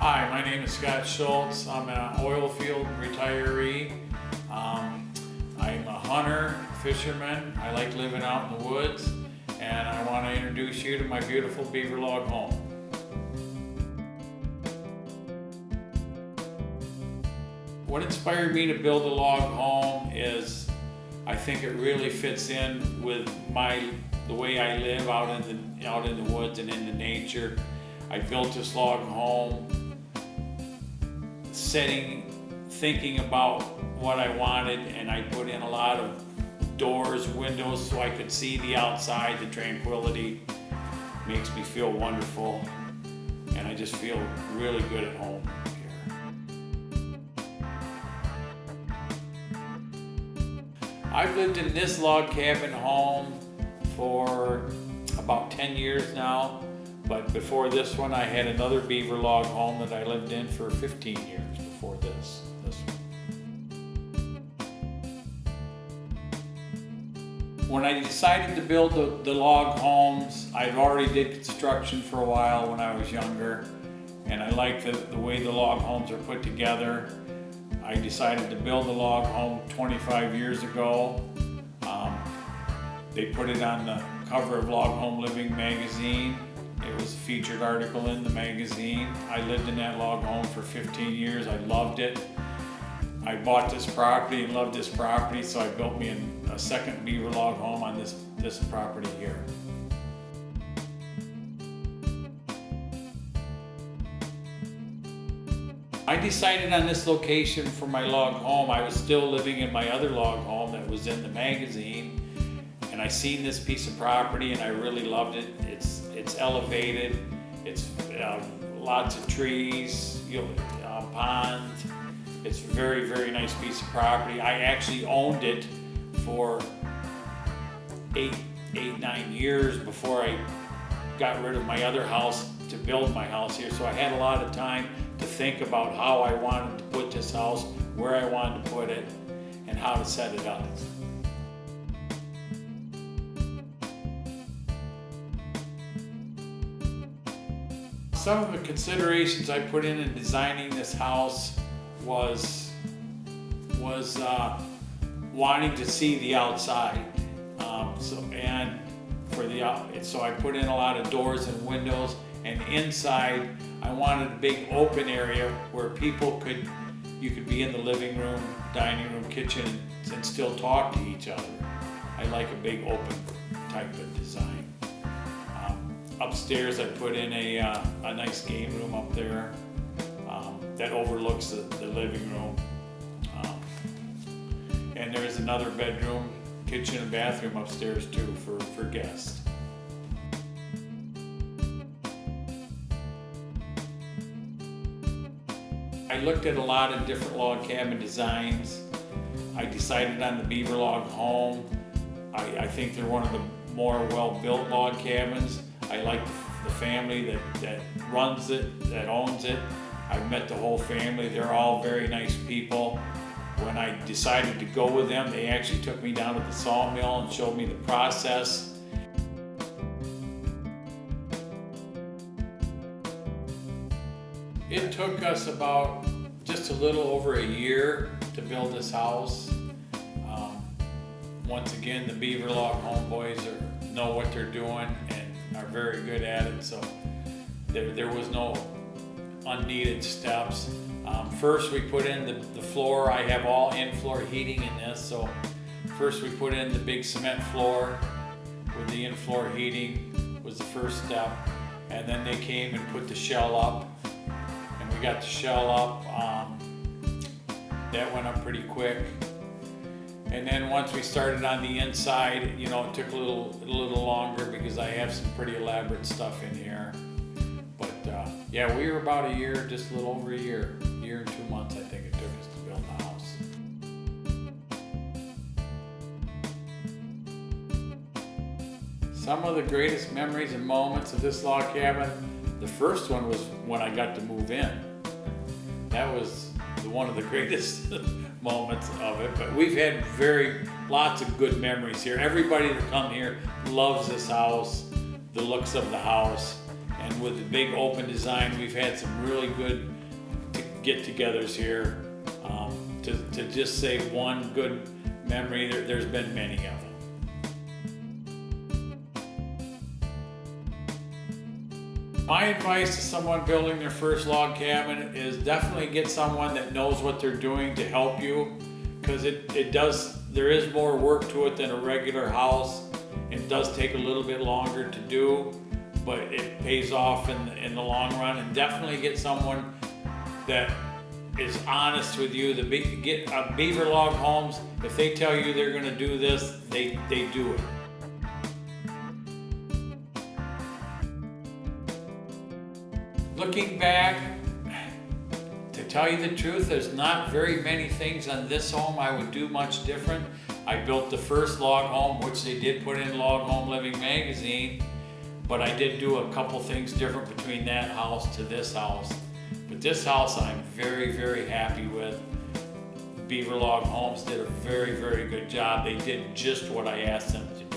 Hi, my name is Scott Schultz. I'm an oil field retiree. I'm a hunter, fisherman. I like living out in the woods, and I want to introduce you to my beautiful beaver log home. What inspired me to build a log home is I think it really fits in with the way I live out in the woods and in the nature. I built this log home thinking about what I wanted, and I put in a lot of doors, windows, so I could see the outside. The tranquility makes me feel wonderful, and I just feel really good at home here. I've lived in this log cabin home for about 10 years now, but before this one I had another beaver log home that I lived in for 15 years before this one. When I decided to build the log homes, I already did construction for a while when I was younger, and I like the way the log homes are put together. I decided to build a log home 25 years ago. They put it on the cover of Log Home Living magazine. It was a featured article in the magazine. I lived in that log home for 15 years. I loved it. I bought this property and loved this property, so I built me a second beaver log home on this property here. I decided on this location for my log home. I was still living in my other log home that was in the magazine, and I seen this piece of property and I really loved it. It's elevated. It's lots of trees, ponds. It's a very, very nice piece of property. I actually owned it for 9 years before I got rid of my other house to build my house here. So I had a lot of time to think about how I wanted to put this house, where I wanted to put it, and how to set it up. Some of the considerations I put in designing this house was wanting to see the outside. So I put in a lot of doors and windows, and inside I wanted a big open area where you could be in the living room, dining room, kitchen, and still talk to each other. I like a big open type of design. Upstairs I put in a nice game room up there that overlooks the living room. And there's another bedroom, kitchen, and bathroom upstairs too for guests. I looked at a lot of different log cabin designs. I decided on the beaver log home. I think they're one of the more well-built log cabins. I like the family that runs it, that owns it. I've met the whole family. They're all very nice people. When I decided to go with them, they actually took me down to the sawmill and showed me the process. It took us about just a little over a year to build this house. Once again, the beaver log homeboys know what they're doing and are very good at it, so there was no unneeded steps. First we put in the floor. I have all in-floor heating in this, so first we put in the big cement floor with the in-floor heating was the first step, and then they came and put the shell up, and we got the shell up. That went up pretty quick. And then once we started on the inside, it took a little longer because I have some pretty elaborate stuff in here. But yeah, we were about a year, just a little over a year and 2 months I think it took us to build the house. Some of the greatest memories and moments of this log cabin, the first one was when I got to move in. That was one of the greatest moments of it, but we've had lots of good memories here. Everybody that come here loves this house, the looks of the house, And with the big open design, we've had some really good get-togethers here. To just say one good memory, there's been many of them. My advice to someone building their first log cabin is definitely get someone that knows what they're doing to help you, because there is more work to it than a regular house. It does take a little bit longer to do, but it pays off in the long run. And definitely get someone that is honest with you. Get Beaver Log Homes, if they tell you they're gonna do this, they do it. Looking back, to tell you the truth, there's not very many things on this home I would do much different. I built the first log home, which they did put in Log Home Living magazine, but I did do a couple things different between that house to this house. But this house I'm very, very happy with. Beaver Log Homes did a very, very good job. They did just what I asked them to do.